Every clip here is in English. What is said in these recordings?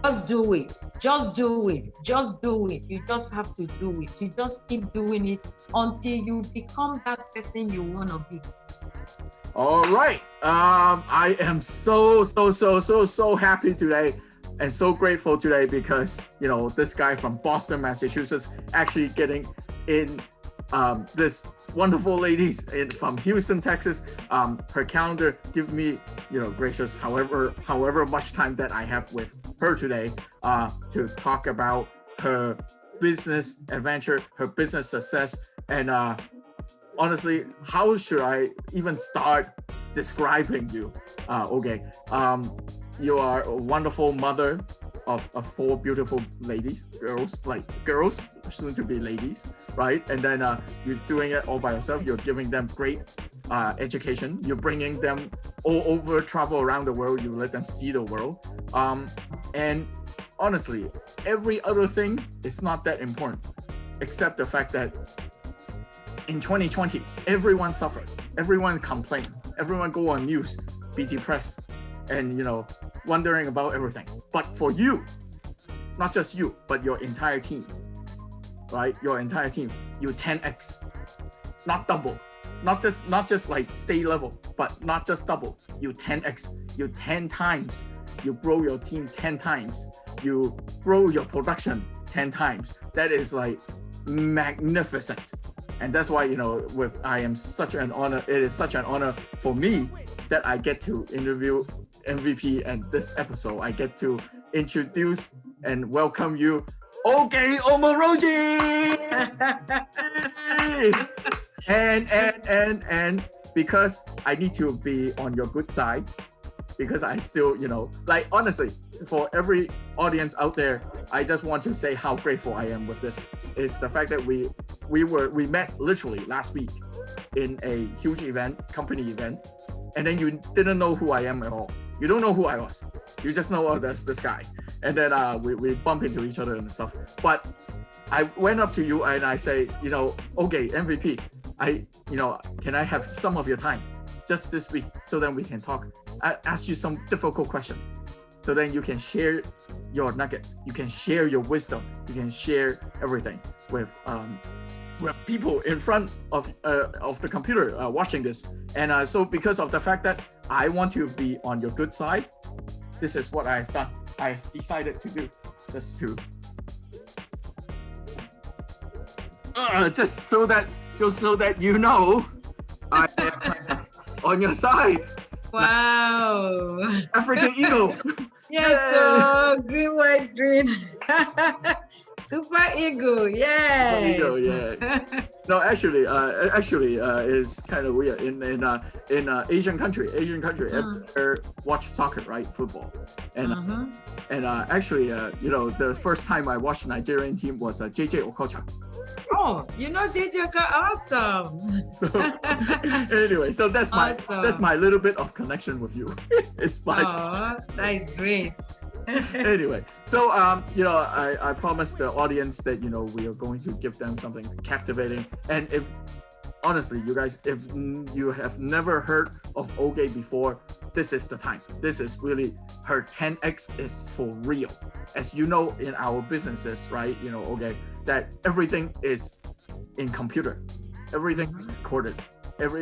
Just do it. Just do it. Just do it. You just have to do it. You just keep doing it until you become that person you want to be. All right. I am so happy today and so grateful today because, this guy from Boston, Massachusetts, actually getting in this wonderful ladies from Houston, Texas. Her calendar give me, gracious, however much time that I have with her today to talk about her business adventure, her business success, and honestly, how should I even start describing you, Oge? You are a wonderful mother of 4 beautiful girls, soon to be ladies, right? And then you're doing it all by yourself. You're giving them great education. You're bringing them all over, travel around the world. You let them see the world. And honestly, every other thing is not that important, except the fact that in 2020, everyone suffered, everyone complained, everyone go on news, be depressed, and wondering about everything. But for you, not just you, but your entire team, right? Your entire team, you 10x, not double, not just like stay level, but not just double, you 10x, you 10 times, you grow your team 10 times, you grow your production 10 times. That is like magnificent. And that's why, I am such an honor. It is such an honor for me that I get to interview MVP, and this episode I get to introduce and welcome you, Oge Omorojie. and because I need to be on your good side, because I still, honestly, for every audience out there, I just want to say how grateful I am with this. Is the fact that we met literally last week in a huge event, company event, and then you didn't know who I am at all. You don't know who I was. You just know, that's this guy. And then we bump into each other and stuff. But I went up to you and I say, okay, MVP, can I have some of your time just this week so then we can talk? I ask you some difficult questions. So then you can share your nuggets, you can share your wisdom, you can share everything with people in front of the computer watching this. And so because of the fact that I want to be on your good side, this is what I've done. I've decided to do, just so that I am on your side. Wow. African Eagle. Yes, so green, white, green. Super Eagle, yeah. Super Eagle, yeah. No, actually, it's kind of weird. In Asian country, everywhere watch soccer, right? Football, and actually, the first time I watched Nigerian team was JJ Okocha. Oh, JJ Okocha, awesome. So anyway, so that's my little bit of connection with you. It's fine. Oh, that is great. Anyway, so I promised the audience that we are going to give them something captivating. And if honestly, you guys, if you have never heard of Oge before, this is the time. This is really, her 10x is for real. As you know, in our businesses, right? Oge, that everything is in computer, everything is recorded.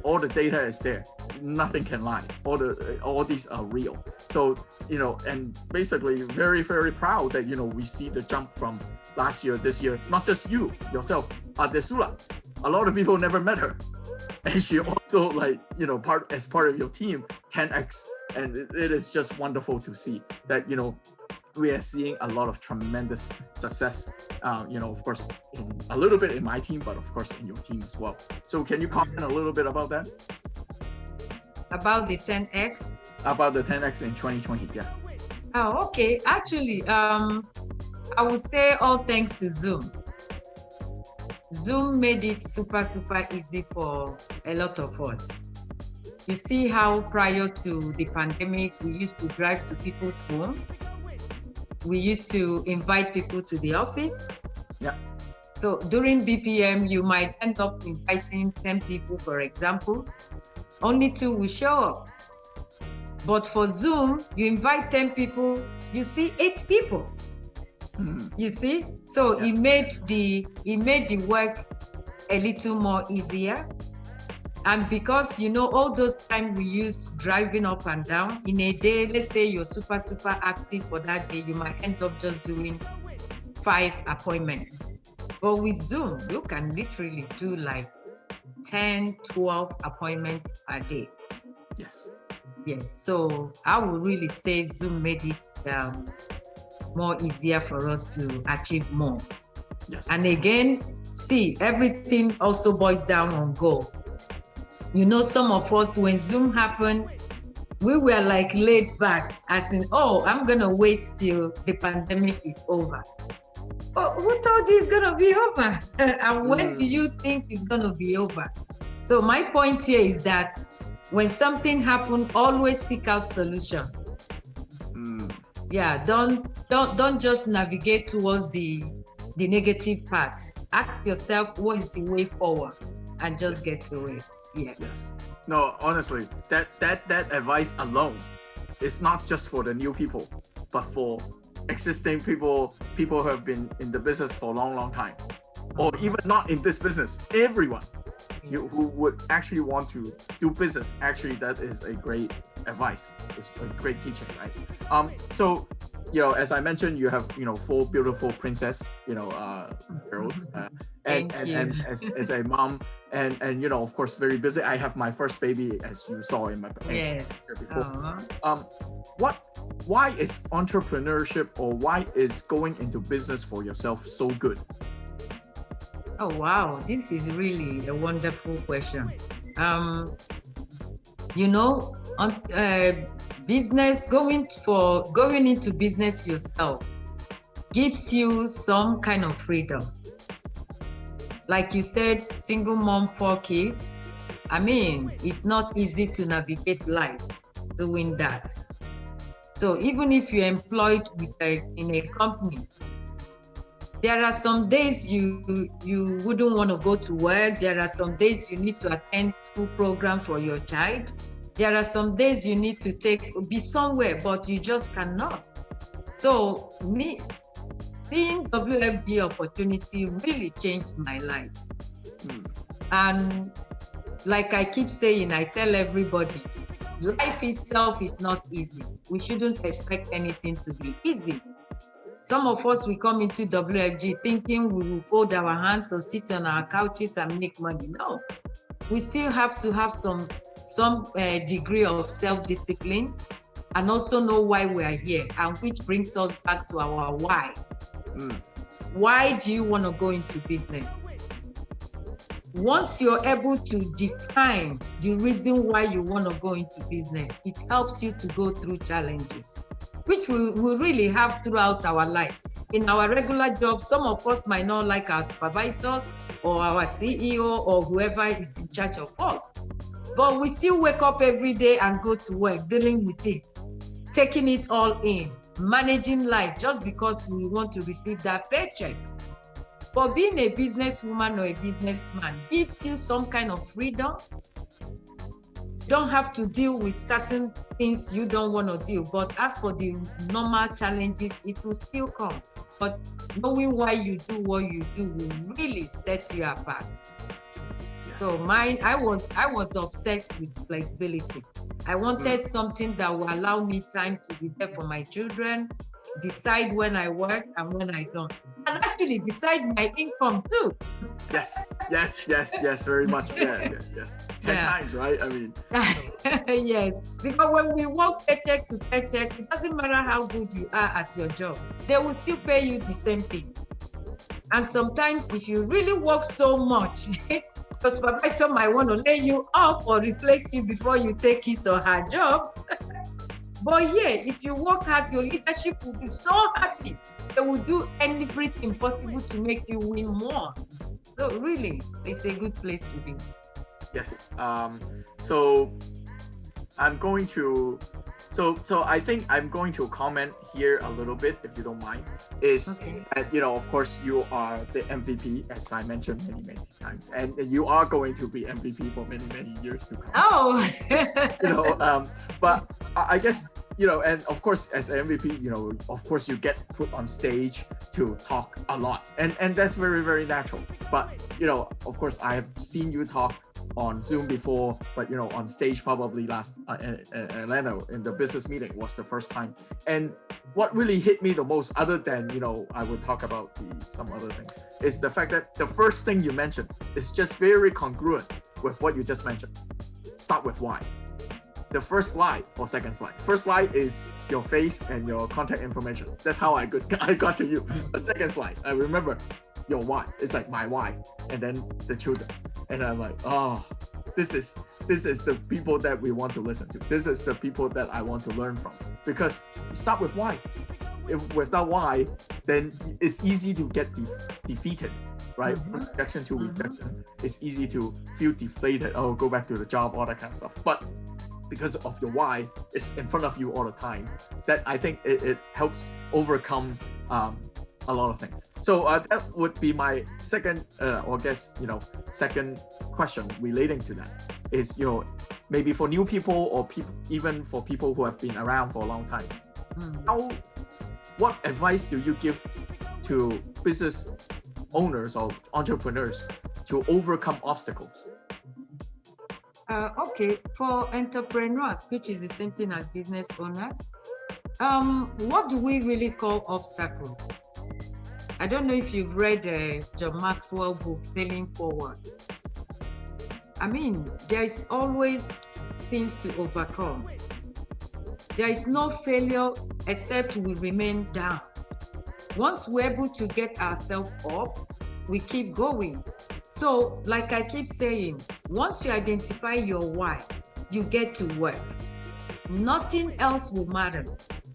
All the data is there. Nothing can lie. All these are real. So, and basically very, very proud that, we see the jump from last year, this year, not just you, yourself, Adesula. A lot of people never met her. And she also part of your team, 10x. And it is just wonderful to see that, we are seeing a lot of tremendous success, of course, a little bit in my team, but of course in your team as well. So can you comment a little bit about that? About the 10x? About the 10x in 2020, yeah. Oh, okay. Actually, I would say all thanks to Zoom. Zoom made it super, super easy for a lot of us. You see how prior to the pandemic, we used to drive to people's home. We used to invite people to the office. Yeah. So during BPM, you might end up inviting 10 people, for example. Only 2 will show up. But for Zoom, you invite 10 people, you see 8 people. You see, so Yeah. it made the work a little more easier. And because, you know, all those time we used driving up and down in a day, let's say you're super active for that day, you might end up just doing 5 appointments. But with Zoom, you can literally do like 10, 12 appointments a day. Yes. So I would really say Zoom made it more easier for us to achieve more. Yes. And again, see, everything also boils down on goals. You know, some of us, when Zoom happened, we were like laid back, as in, oh, I'm gonna wait till the pandemic is over. Oh, who told you it's gonna be over? And when do you think it's gonna be over? So my point here is that when something happens, always seek out solution. Yeah, don't just navigate towards the negative part. Ask yourself, what is the way forward, and just get to it. Yes. No, honestly, that advice alone is not just for the new people, but for existing people who have been in the business for a long time, or even not in this business. Everyone who would actually want to do business, actually, that is a great advice. It's a great teaching, right? So, you know, as I mentioned, you have, you know, 4 beautiful princess, you know, girls, and as a mom, and you know, of course, very busy. I have my first baby, as you saw in my picture before. Why is entrepreneurship, or why is going into business for yourself so good? Oh wow, this is really a wonderful question. You know, business, going into business yourself gives you some kind of freedom. Like you said, single mom, 4 kids. I mean, it's not easy to navigate life doing that. So even if you're employed in a company, there are some days you wouldn't want to go to work. There are some days you need to attend school program for your child. There are some days you need to be somewhere, but you just cannot. So seeing WFD opportunity really changed my life. And like I keep saying, I tell everybody, life itself is not easy. We shouldn't expect anything to be easy. Some of us, we come into WFG thinking we will fold our hands or sit on our couches and make money. No, we still have to have some degree of self-discipline, and also know why we are here, and which brings us back to our why. Why do you want to go into business? Once you're able to define the reason why you want to go into business, it helps you to go through challenges, which we really have throughout our life. In our regular job, some of us might not like our supervisors or our CEO or whoever is in charge of us, but we still wake up every day and go to work, dealing with it, taking it all in, managing life just because we want to receive that paycheck. But being a businesswoman or a businessman gives you some kind of freedom. Don't have to deal with certain things you don't want to deal. But as for the normal challenges, it will still come. But knowing why you do what you do will really set you apart. So I was obsessed with flexibility. I wanted something that will allow me time to be there for my children, decide when I work and when I don't, and actually decide my income too. Yes, very much. Yes. 10 times, right? I mean. Yes, because when we work paycheck to paycheck, it doesn't matter how good you are at your job, they will still pay you the same thing. And sometimes if you really work so much, the supervisor might want to lay you off or replace you before you take his or her job. But yeah, if you work hard, your leadership will be so happy. They will do everything possible to make you win more. So really, it's a good place to be. Yes. So I'm going to. So I think I'm going to comment here a little bit, if you don't mind. Is that, you know, of course, you are the MVP, as I mentioned many times, and you are going to be MVP for many years to come. Oh. You know, but I guess and of course, as an MVP, of course you get put on stage to talk a lot, and that's very, very natural. But of course, I have seen you talk on Zoom before, but on stage probably last Atlanta in the business meeting was the first time. And what really hit me the most, other than I would talk about some other things, is the fact that the first thing you mentioned is just very congruent with what you just mentioned. Start with why. The first slide or second slide. First slide is your face and your contact information. That's how I got to you. The second slide, I remember your why. It's like my why, and then the children. And I'm like, oh, this is the people that we want to listen to. This is the people that I want to learn from. Because start with why. If without why, then it's easy to get defeated, right? From rejection to rejection, it's easy to feel deflated. Oh, go back to the job, all that kind of stuff. But because of your why, it's in front of you all the time. That I think it helps overcome a lot of things. So that would be my second, or I guess second question relating to that is maybe for new people or even for people who have been around for a long time. What advice do you give to business owners or entrepreneurs to overcome obstacles? Okay, for entrepreneurs, which is the same thing as business owners, what do we really call obstacles? I don't know if you've read John Maxwell book, Failing Forward. I mean, there is always things to overcome. There is no failure except we remain down. Once we're able to get ourselves up, we keep going. So, like I keep saying, once you identify your why, you get to work. Nothing else will matter.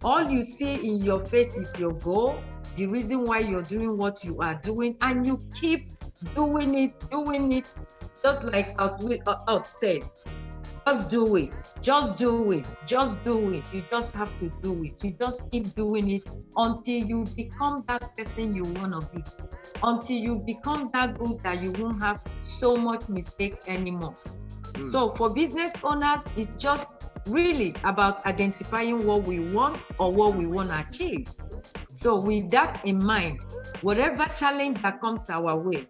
All you see in your face is your goal, the reason why you're doing what you are doing, and you keep doing it, just like Out said. Just do it. You just have to do it. You just keep doing it until you become that person you want to be. Until you become that good that you won't have so much mistakes anymore. So for business owners, it's just really about identifying what we want or what we want to achieve. So with that in mind, whatever challenge that comes our way,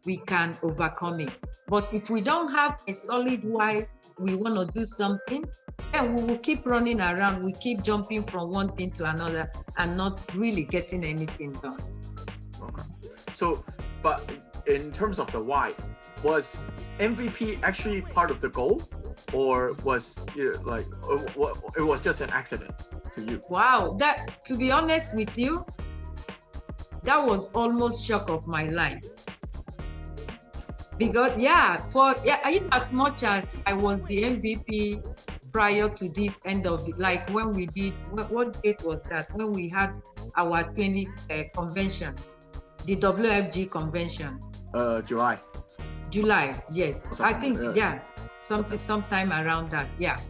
we can overcome it. But if we don't have a solid why we want to do something, then we will keep running around. We keep jumping from one thing to another and not really getting anything done. Okay. So, but in terms of the why, was MVP actually part of the goal, or was it was just an accident to you? Wow, that, to be honest with you, that was almost shock of my life. Because in as much as I was the MVP prior to this end of the, like when we did, what date was that? When we had our 20 convention, the WFG convention. July, yes. I think, sometime around that, yeah.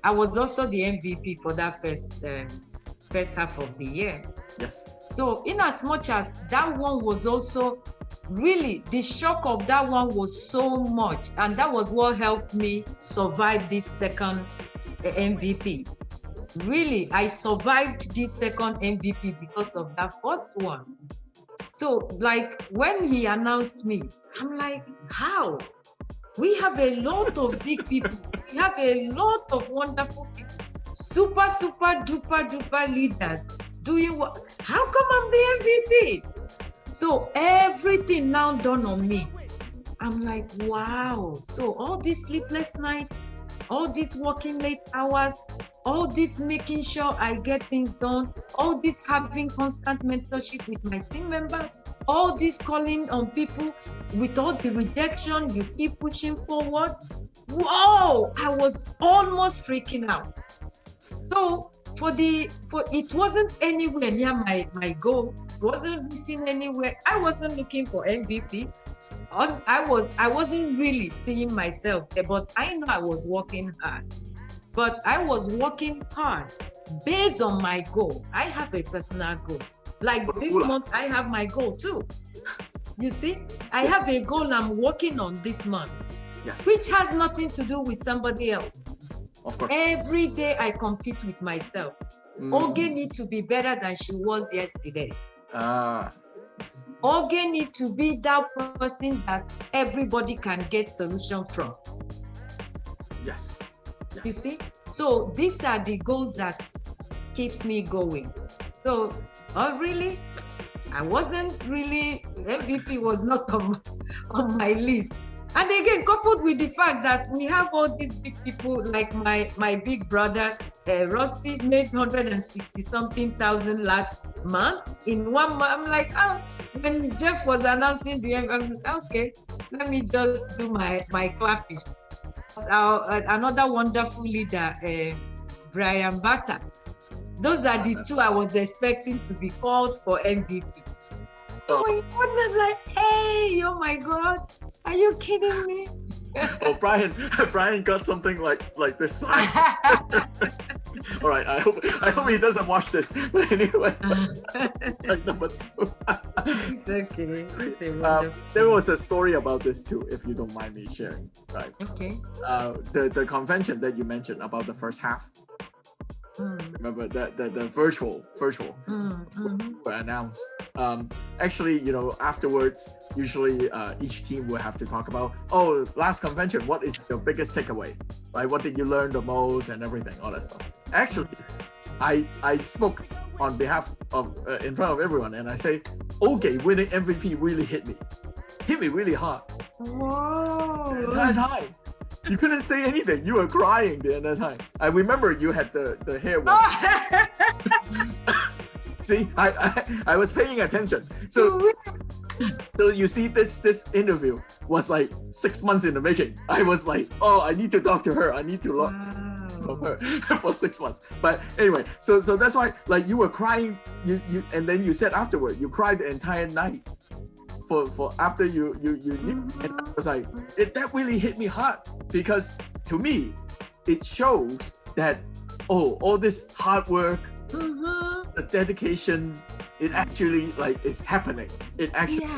I was also the MVP for that first half of the year. Yes. So in as much as that one was also, really, the shock of that one was so much, and that was what helped me survive this second MVP. Really, I survived this second MVP because of that first one. So, like, when he announced me, I'm like, how? We have a lot of big people. We have a lot of wonderful people, super duper leaders doing what? How come I'm the MVP? So everything now dawned on me. I'm like, wow. So all these sleepless nights, all these working late hours, all this making sure I get things done, all this having constant mentorship with my team members, all this calling on people with all the rejection, you keep pushing forward. Whoa, I was almost freaking out. So it wasn't anywhere near my goal. It wasn't written anywhere. I wasn't looking for MVP. I wasn't really seeing myself there, but I know I was working hard. But I was working hard based on my goal. I have a personal goal. Like this month, I have my goal too. You see, I have a goal I'm working on this month, which has nothing to do with somebody else. Of course. Every day I compete with myself. Oge need to be better than she was yesterday. Oge need to be that person that everybody can get solution from. Yes. You see? So these are the goals that keeps me going. So, really, I wasn't really, MVP was not on my list. And again, coupled with the fact that we have all these big people, like my big brother, Rusty, made 160-something thousand last month. In 1 month, I'm like, when Jeff was announcing the MVP, I'm like, okay, let me just do my clapping. Another wonderful leader, Brian Bata. Those are the two I was expecting to be called for MVP. Oh, I'm like, hey, oh my God, are you kidding me? Oh, Brian got something like this sign. All right, I hope he doesn't watch this. But anyway, like number 2. It's okay. It's a wonderful. There was a story about this too, if you don't mind me sharing. Right. Okay. The convention that you mentioned about the first half. Remember that the virtual were announced. Actually, afterwards, usually each team will have to talk about, last convention, what is your biggest takeaway, right? What did you learn the most and everything, all that stuff. Actually, I spoke on behalf of in front of everyone, and I say, Oge winning MVP really hit me really hard. Whoa! The entire time. You couldn't say anything. You were crying the entire time. I remember you had the hair. See, I was paying attention. So you see, this interview was like 6 months in the making. I was like, I need to talk to her. I need to learn from her for 6 months. But anyway, so that's why, like, you were crying. You and then you said afterward you cried the entire night. For after you and I was like, that really hit me hard, because to me it shows that all this hard work, the dedication, it actually is happening. It actually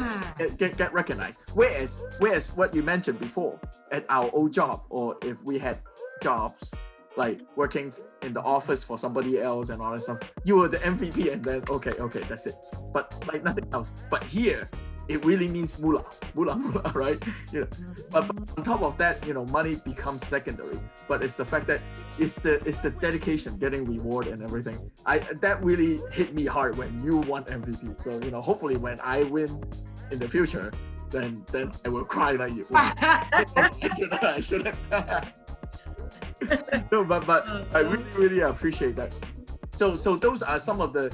get recognized. Whereas what you mentioned before, at our old job, or if we had jobs like working in the office for somebody else and all that stuff, you were the MVP, and then okay, that's it. But like nothing else. But here, it really means moolah, right? But on top of that, money becomes secondary. But it's the fact that it's the dedication, getting reward and everything. That really hit me hard when you won MVP. So hopefully when I win in the future, then I will cry like you. I shouldn't. No, but I really appreciate that. So those are some of the.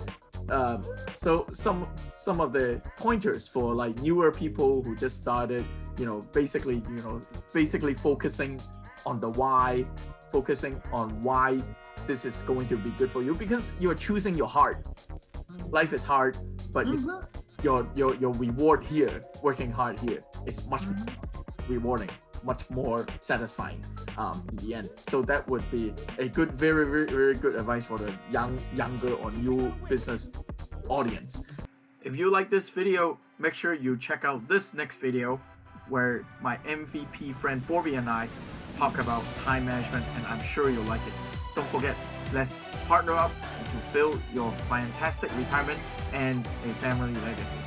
Some of the pointers for like newer people who just started, basically focusing on the why, focusing on why this is going to be good for you, because you're choosing your heart. Life is hard, but your reward here, working hard here, is much more rewarding, much more satisfying in the end. So that would be a good, very, very, very good advice for the younger or new business audience. If you like this video, make sure you check out this next video where my MVP friend Borbi and I talk about time management, and I'm sure you'll like it. Don't forget, let's partner up to build your fantastic retirement and a family legacy.